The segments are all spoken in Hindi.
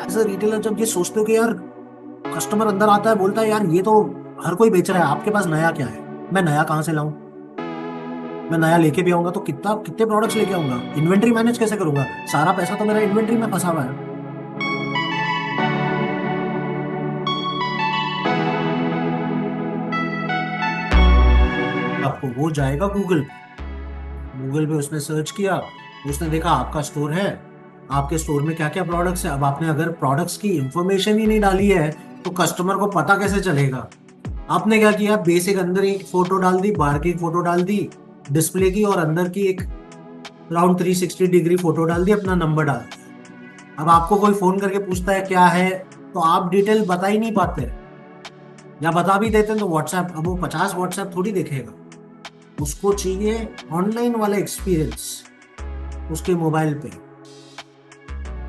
एज अ रिटेलर जब ये सोचते हो कि यार कस्टमर अंदर आता है बोलता है यार ये तो हर कोई बेच रहा है, आपके पास नया क्या है, मैं नया कहाँ से लाऊं, मैं नया लेके भी आऊंगा तो कितने प्रोडक्ट्स लेके आऊंगा, इन्वेंट्री मैनेज कैसे करूंगा, सारा पैसा तो मेरा इन्वेंट्री में फंसा हुआ है। आपको वो जाएगा गूगल पे, गूगल पे उसने सर्च किया, उसने देखा आपका स्टोर है, आपके स्टोर में क्या क्या प्रोडक्ट्स है। अब आपने अगर प्रोडक्ट्स की इंफॉर्मेशन ही नहीं डाली है तो कस्टमर को पता कैसे चलेगा। आपने क्या किया, बेसिक अंदर एक फोटो डाल दी, बाहर की एक फोटो डाल दी डिस्प्ले की, और अंदर की एक राउंड 360 डिग्री फोटो डाल दी, अपना नंबर डाल दिया। अब आपको कोई फोन करके पूछता है क्या है, तो आप डिटेल बता ही नहीं पाते, या बता भी देते हैं तो व्हाट्सएप, अब वो 50 व्हाट्सएप थोड़ी देखेगा, उसको चाहिए ऑनलाइन वाला एक्सपीरियंस उसके मोबाइल पे।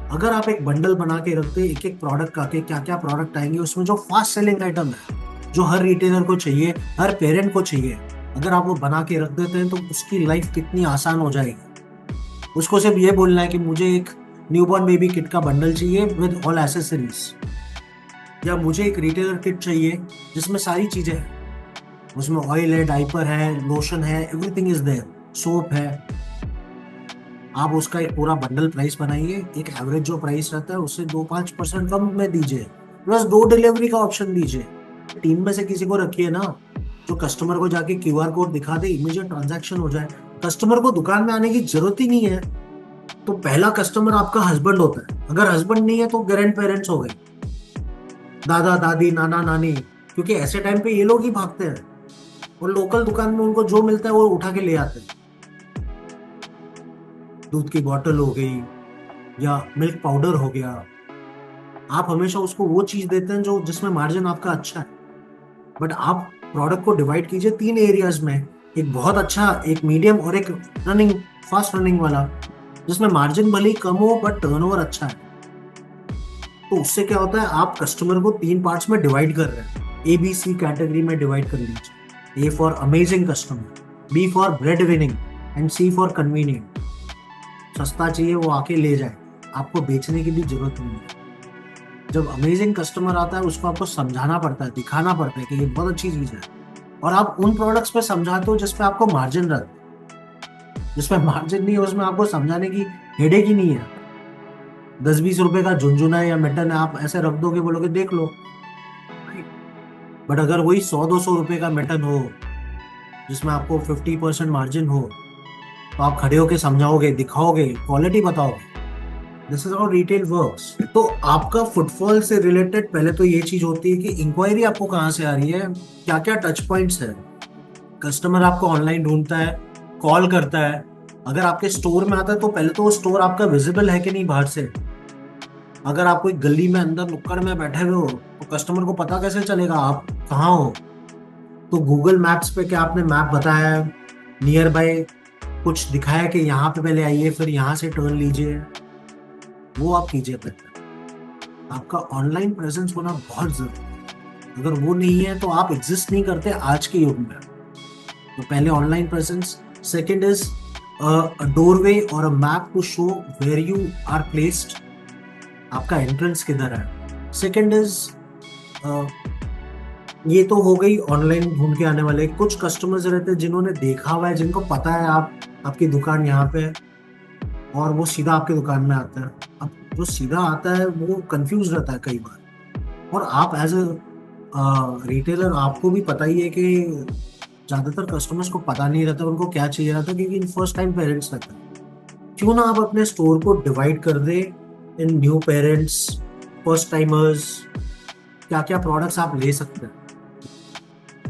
अगर आप एक बंडल बना के रखते हैं एक एक प्रोडक्ट का के क्या क्या प्रोडक्ट आएंगे उसमें, जो फास्ट सेलिंग आइटम है, जो हर रिटेलर को चाहिए, हर पेरेंट को चाहिए, अगर आप वो बना के रख देते हैं तो उसकी लाइफ कितनी आसान हो जाएगी। उसको सिर्फ ये बोलना है कि मुझे एक न्यूबॉर्न बेबी किट का बंडल चाहिए विद ऑल एसेसरीज, या मुझे एक रिटेलर किट चाहिए जिसमें सारी चीजें हैं, उसमें ऑयल है, डाइपर है, लोशन है, एवरीथिंग इज देयर, सोप है। आप उसका एक पूरा बंडल प्राइस बनाइए, एक एवरेज जो प्राइस रहता है उससे 2-5% कम में दीजिए, प्लस 2 डिलीवरी का ऑप्शन दीजिए। टीम में से किसी को रखिए ना, जो कस्टमर को जाके क्यूआर कोड दिखा दे, इमीडिएट ट्रांजैक्शन हो जाए, कस्टमर को दुकान में आने की जरूरत ही नहीं है। तो पहला कस्टमर आपका हस्बैंड होता है, अगर हस्बैंड नहीं है तो ग्रैंड पेरेंट्स हो गए, दादा दादी नाना नानी, क्योंकि ऐसे टाइम पे ये लोग ही भागते हैं और लोकल दुकान में उनको जो मिलता है वो उठा के ले आते हैं। दूध की बॉटल हो गई या मिल्क पाउडर हो गया, आप हमेशा उसको वो चीज देते हैं जो जिसमें मार्जिन आपका अच्छा है। बट आप प्रोडक्ट को डिवाइड कीजिए 3 एरियाज में, एक बहुत अच्छा, एक मीडियम और एक रनिंग, फास्ट रनिंग वाला, जिसमें मार्जिन भले ही कम हो बट टर्नओवर अच्छा है। तो उससे क्या होता है, आप कस्टमर को 3 पार्ट्स में डिवाइड कर रहे हैं, ए बी सी कैटेगरी में डिवाइड कर लीजिए। A for amazing customer, B for bread winning, and C for convenient. सस्ता चाहिए वो आके ले जाए, आपको बेचने की भी जरूरत नहीं है। जब अमेजिंग कस्टमर आता है उसको आपको समझाना पड़ता है, दिखाना पड़ता है कि ये बहुत अच्छी चीज है, और आप उन प्रोडक्ट्स पे समझाते हो जिसपे आपको मार्जिन रहता है। जिसपे मार्जिन नहीं है उसमें आपको समझाने की हेडेक ही नहीं है। 10-20 रुपए का झुंझुना है या मिटन है, आप ऐसे रख दोगे, बोलोगे देख लो। बट अगर वही 100-200 रुपए का मिटन हो जिसमें आपको 50% मार्जिन हो, तो आप खड़े होके समझाओगे, दिखाओगे, क्वालिटी बताओगे। This is how retail works. तो आपका फुटफॉल से रिलेटेड पहले तो ये चीज होती है कि इंक्वायरी आपको कहाँ से आ रही है, क्या क्या टच पॉइंट्स है। कस्टमर आपको ऑनलाइन ढूंढता है, कॉल करता है, अगर आपके स्टोर में आता है तो पहले तो वो स्टोर आपका विजिबल है कि नहीं बाहर से। अगर आप कोई गली में अंदर नुक्कड़ में बैठे हुए हो तो कस्टमर को पता कैसे चलेगा आप कहाँ हो। तो गूगल मैप्स पे क्या आपने मैप बताया है, नियर बाय कुछ दिखाया कि यहाँ पे पहले आइए फिर यहाँ से टर्न लीजिए, वो आप कीजिए पहले। आपका ऑनलाइन प्रेजेंस होना बहुत जरूरी है, अगर वो नहीं है तो आप एग्जिस्ट नहीं करते आज के युग में। तो पहले online presence, second is a doorway और a map to show where you are placed, आपका एंट्रेंस किधर है। सेकंड इज, ये तो हो गई ऑनलाइन ढूंढ के आने वाले। कुछ कस्टमर्स रहते हैं जिन्होंने देखा हुआ है, जिनको पता है आप आपकी दुकान यहाँ पे है, और वो सीधा आपकी दुकान में आता है। अब जो सीधा आता है वो कंफ्यूज रहता है कई बार, और आप एज अ रिटेलर आपको भी पता ही है कि ज्यादातर कस्टमर्स को पता नहीं रहता उनको क्या चाहिए रहता, क्योंकि फर्स्ट टाइम पेरेंट्स रहते हैं। क्यों ना आप अपने स्टोर को डिवाइड कर दे इन न्यू पेरेंट्स, फर्स्ट टाइमर्स, क्या क्या प्रोडक्ट्स आप ले सकते हैं,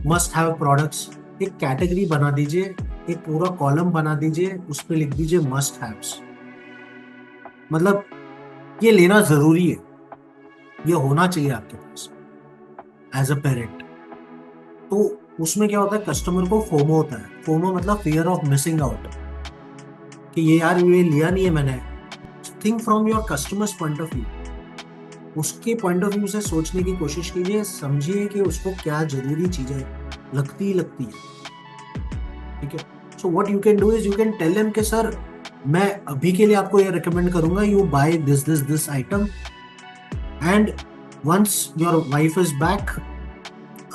मस्ट हैव प्रोडक्ट्स, एक कैटेगरी बना दीजिए, एक पूरा कॉलम बना दीजिए, उस पर लिख दीजिए मस्ट हैव्स। मतलब ये लेना जरूरी है, ये होना चाहिए आपके पास एज अ पेरेंट। तो उसमें क्या होता है, कस्टमर को फोमो होता है, फोमो मतलब फियर ऑफ मिसिंग आउट, कि ये यार ये लिया नहीं है मैंने। Think from your customers point of view, उसके पॉइंट ऑफ व्यू से सोचने की कोशिश कीजिए, समझिए कि उसको क्या जरूरी चीजें लगती है। ठीक है, so what you can do is you can tell him कि सर मैं अभी के लिए आपको ये रिकमेंड करूंगा, you buy this this this item, and once your wife is back,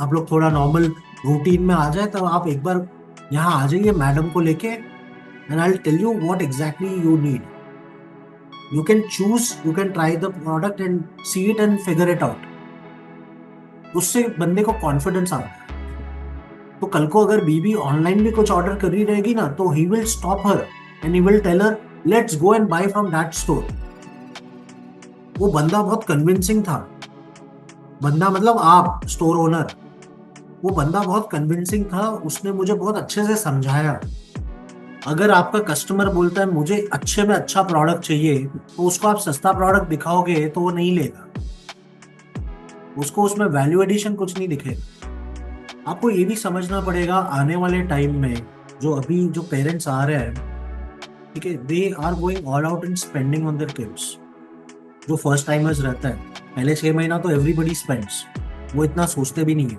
आप लोग थोड़ा नॉर्मल रूटीन में आ जाए, तब आप एक बार यहाँ आ जाइए मैडम को लेके, and I will tell you what exactly you need. You can choose, you can try the product and see it and figure it out. उससे बंदे को कॉन्फिडेंस आता है. तो कल को अगर बीबी ऑनलाइन भी कुछ ऑर्डर कर रही रहेगी ना, तो he will stop her and he will tell her let's go and buy from that store. वो बंदा बहुत कन्विंसिंग था. बंदा मतलब आप स्टोर ओनर. वो बंदा बहुत कन्विंसिंग था, उसने मुझे बहुत अच्छे से समझाया. अगर आपका कस्टमर बोलता है मुझे अच्छे में अच्छा प्रोडक्ट चाहिए, तो उसको आप सस्ता प्रोडक्ट दिखाओगे तो वो नहीं लेगा. उसको उसमें वैल्यू एडिशन कुछ नहीं दिखेगा. आपको ये भी समझना पड़ेगा आने वाले टाइम में, जो अभी जो पेरेंट्स आ रहे हैं, ठीक है, they are going all out in spending on their kids. जो फर्स्ट टाइमर्स रहता है, पहले 6 महीना तो एवरीबडी स्पेंड्स, वो इतना सोचते भी नहीं है.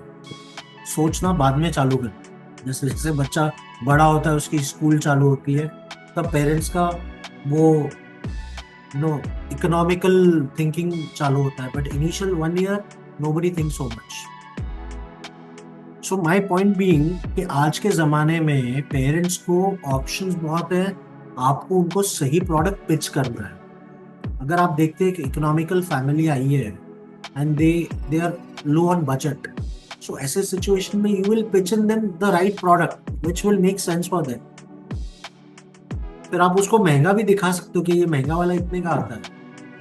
सोचना बाद में चालू कर. जैसे जैसे बच्चा बड़ा होता है, उसकी स्कूल चालू होती है, तब पेरेंट्स का वो इकोनॉमिकल थिंकिंग चालू होता है. But initial 1 year nobody thinks so much. So my point being कि आज के ज़माने में पेरेंट्स को ऑप्शंस बहुत है. आपको उनको सही प्रोडक्ट पिच करना है. अगर आप देखते हैं कि इकोनॉमिकल फैमिली आई है and they are low on budget, so ऐसे सिचुएशन में you will pitch in them the right product which will make sense for them. फिर आप उसको महंगा भी दिखा सकते हो कि ये महंगा वाला इतने का आता है,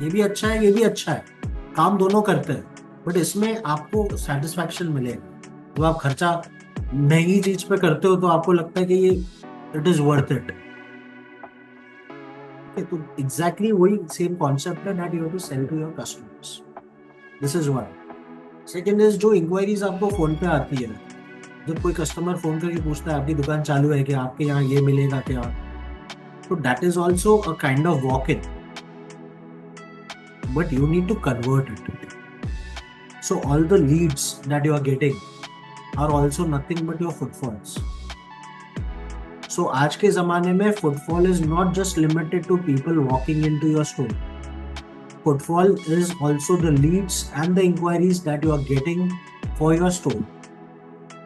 ये भी अच्छा है, ये भी अच्छा है, काम दोनों करते हैं, बट इसमें आपको सेटिस्फैक्शन मिलेगा. तो आप खर्चा महंगी चीज पे करते हो तो आपको लगता है कि ये इट इज वर्थ इट. तो एग्जैक्टली वही सेम कॉन्सेप्ट है that you have to sell to your customers. This is one. Second is जो इंक्वायरीज आपको फोन पे आती है, जब कोई कस्टमर फोन करके पूछता है आपकी दुकान चालू है क्या, आपके यहाँ ये मिलेगा क्या, तो that is also a kind of walk in, but you need to convert it. So all the leads that you are getting are also nothing but your footfalls. So आज के ज़माने में footfall is not just limited to people walking into your store. Footfall is also the leads and the inquiries that you are getting for your store.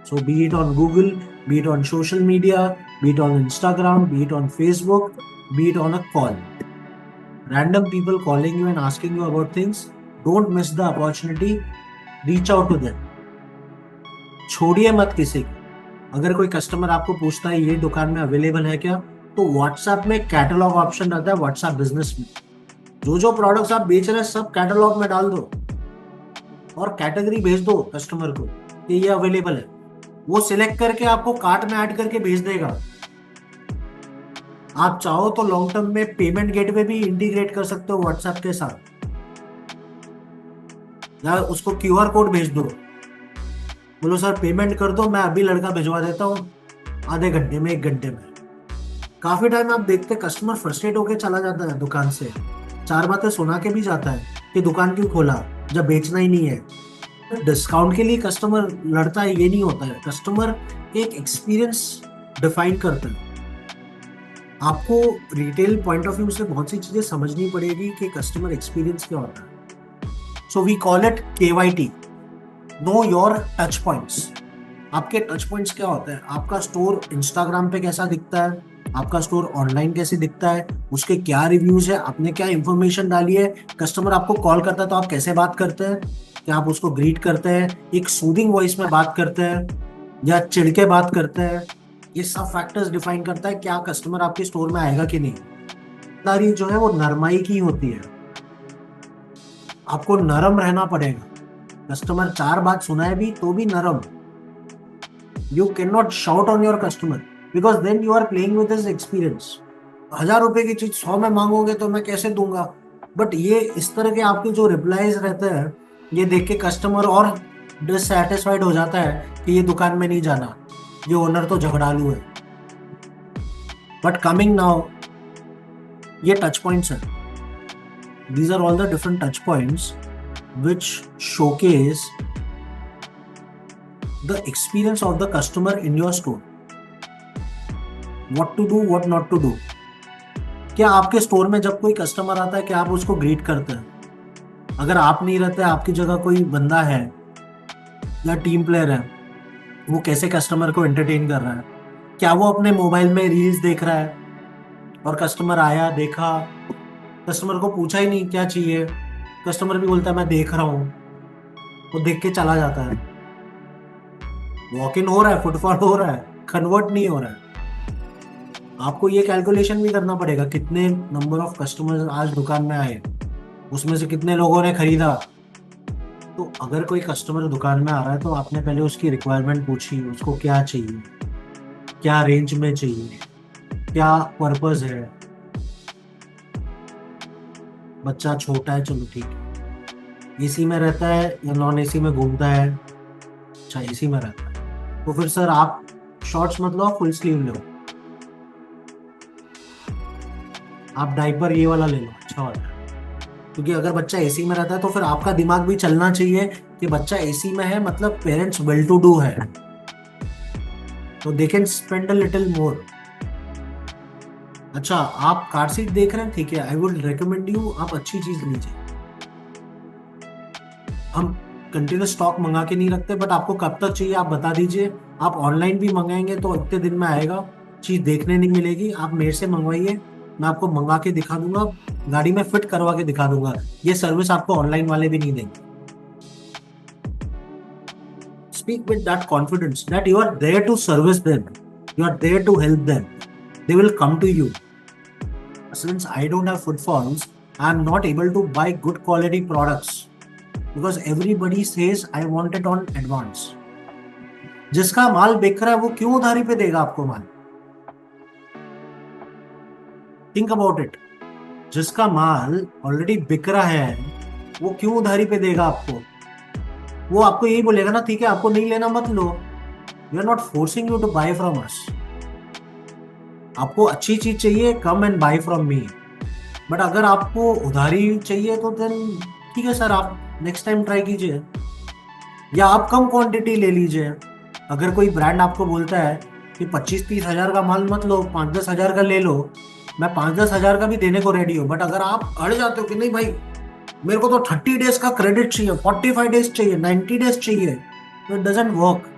So be it on Google, be it on social media, be it on Instagram, be it on Facebook, be it on a call. Random people calling you and asking you about things, don't miss the opportunity. Reach out to them. छोड़िए मत किसी को. अगर कोई कस्टमर आपको पूछता है ये दुकान में अवेलेबल है क्या, तो व्हाट्सएप में कैटलॉग ऑप्शन रहता है. व्हाट्सएप बिजनेस में जो प्रोडक्ट्स आप बेच रहे हैं सब कैटलॉग में डाल दो और कैटेगरी भेज दो कस्टमर को कि ये अवेलेबल है. वो सिलेक्ट करके आपको कार्ट में ऐड करके भेज देगा. आप चाहो तो लॉन्ग टर्म में पेमेंट गेटवे भी इंटीग्रेट कर सकते हो व्हाट्सएप के साथ, या उसको क्यूआर कोड भेज दो, बोलो सर पेमेंट कर दो, मैं अभी लड़का भिजवा देता हूँ आधे घंटे में, 1 घंटे में. काफी टाइम आप देखते कस्टमर फ्रस्ट्रेट होके चला जाता है दुकान से, 4 बातें सुना के भी जाता है कि दुकान क्यों खोला जब बेचना ही नहीं है. डिस्काउंट के लिए कस्टमर लड़ता है, ये नहीं होता है. कस्टमर एक एक्सपीरियंस डिफाइन करता है. आपको रिटेल पॉइंट ऑफ व्यू से बहुत सी चीजें समझनी पड़ेगी कि कस्टमर एक्सपीरियंस क्या होता है. So we call it KYT, know your touch points. आपके टच पॉइंट्स क्या होते हैं, आपका स्टोर इंस्टाग्राम पे कैसा दिखता है, आपका स्टोर ऑनलाइन कैसे दिखता है, उसके क्या रिव्यूज है, आपने क्या इंफॉर्मेशन डाली है, कस्टमर आपको कॉल करता है तो आप कैसे बात करते हैं, क्या आप उसको ग्रीट करते हैं, एक सूदिंग वॉइस में बात करते हैं या चिढ़ के बात करते हैं. ये सब फैक्टर्स डिफाइन करता है क्या कस्टमर आपके स्टोर में आएगा कि नहीं. खरीदारी जो है वो नरमाई की होती है. आपको नरम रहना पड़ेगा. कस्टमर 4 बात सुनाए भी तो भी नरम. You can not shout on your customer because then you are playing with his experience. 1000 रुपए की चीज 100 में मांगोगे तो मैं कैसे दूंगा. बट ये इस तरह के आपके जो रिप्लाईज रहते हैं, ये देख के कस्टमर और डिससैटिस्फाइड हो जाता है कि ये दुकान में नहीं जाना, ये ओनर तो झगड़ालू है. बट कमिंग नाउ, ये टच पॉइंट्स है. These are all the different touch points which showcase the experience of the customer in your store. What to do, what not to do. क्या आपके स्टोर में जब कोई कस्टमर आता है क्या आप उसको ग्रीट करते हैं? अगर आप नहीं रहते, आपकी जगह कोई बंदा है या टीम प्लेयर है, वो कैसे कस्टमर को एंटरटेन कर रहा है? क्या वो अपने मोबाइल में रील्स देख रहा है और कस्टमर आया, देखा, कस्टमर को पूछा ही नहीं क्या चाहिए, कस्टमर भी बोलता है मैं देख रहा हूँ, वो देख के चला जाता है। वॉक इन हो रहा है, फुटफॉल हो रहा है, कन्वर्ट नहीं हो रहा है। आपको ये कैलकुलेशन भी करना पड़ेगा कितने नंबर ऑफ कस्टमर्स आज दुकान में आए, उसमें से कितने लोगों ने खरीदा। तो अगर कोई कस्टमर दुकान में आ रहा है तो आपने पहले उसकी रिक्वायरमेंट पूछी, उसको क्या चाहिए, क्या रेंज में चाहिए, क्या पर्पस है। बच्चा छोटा है, चलो ठीक है, एसी में रहता है या नॉन एसी में घूमता है? अच्छा, एसी में रहता है, तो फिर सर आप शॉर्ट्स मत लो, फुल स्लीव लो। आप डाइपर ये वाला ले लो, अच्छा वाला। क्योंकि अगर बच्चा एसी में रहता है तो फिर आपका दिमाग भी चलना चाहिए कि बच्चा एसी में है, मतलब पेरेंट्स वेल टू डू है, तो they can spend a little more. अच्छा, आप कार सीट देख रहे हैं, ठीक है, आई वुड रिकमेंड यू आप अच्छी चीज लीजिए। हम कंटिन्यूस स्टॉक मंगा के नहीं रखते, बट आपको कब तक चाहिए आप बता दीजिए। आप ऑनलाइन भी मंगाएंगे तो इतने दिन में आएगा, चीज देखने नहीं मिलेगी। आप मेरे से मंगवाइए, मैं आपको मंगा के दिखा दूंगा, गाड़ी में फिट करवा के दिखा दूंगा। ये सर्विस आपको ऑनलाइन वाले भी नहीं देंगे। Speak with that confidence that you are there to service them, you are there to help them, they will come to you. Since I don't have footfalls, I am not able to buy good quality products because everybody says I want it on advance. जिसका माल बिक रहा है वो क्यों उधारी पे देगा आपको माल? Think about it. जिसका माल ऑलरेडी बिक रहा है वो क्यों उधारी पे देगा आपको? वो आपको यही बोलेगा ना, ठीक है आपको नहीं लेना मत लो। We are not forcing you to buy from us. आपको अच्छी चीज चाहिए, come and buy from me. But अगर आपको उधारी चाहिए तो देन ठीक है सर, आप नेक्स्ट टाइम ट्राई कीजिए, या आप कम क्वांटिटी ले लीजिए। अगर कोई ब्रांड आपको बोलता है कि 25-30 हजार का माल मत लो, 5-10 हजार का ले लो, मैं 5-10 हजार का भी देने को रेडी हूँ। बट अगर आप अड़ जाते हो कि नहीं भाई, मेरे को तो 30 डेज का क्रेडिट चाहिए, 45 डेज चाहिए, 90 डेज चाहिए, तो it doesn't work.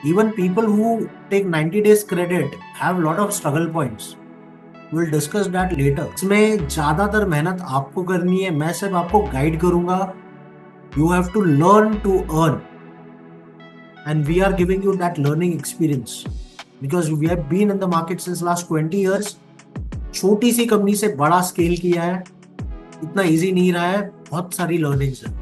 Even people who take 90 days credit have lot of struggle points. We'll discuss that later. इसमें ज्यादातर मेहनत आपको करनी है, मैं सिर्फ आपको गाइड करूंगा। You have to learn to earn, and we are giving you that learning experience because we have been in the market since last 20 years. छोटी सी कंपनी से बड़ा स्केल किया है, इतना इजी नहीं रहा है, बहुत सारी लर्निंग्स है।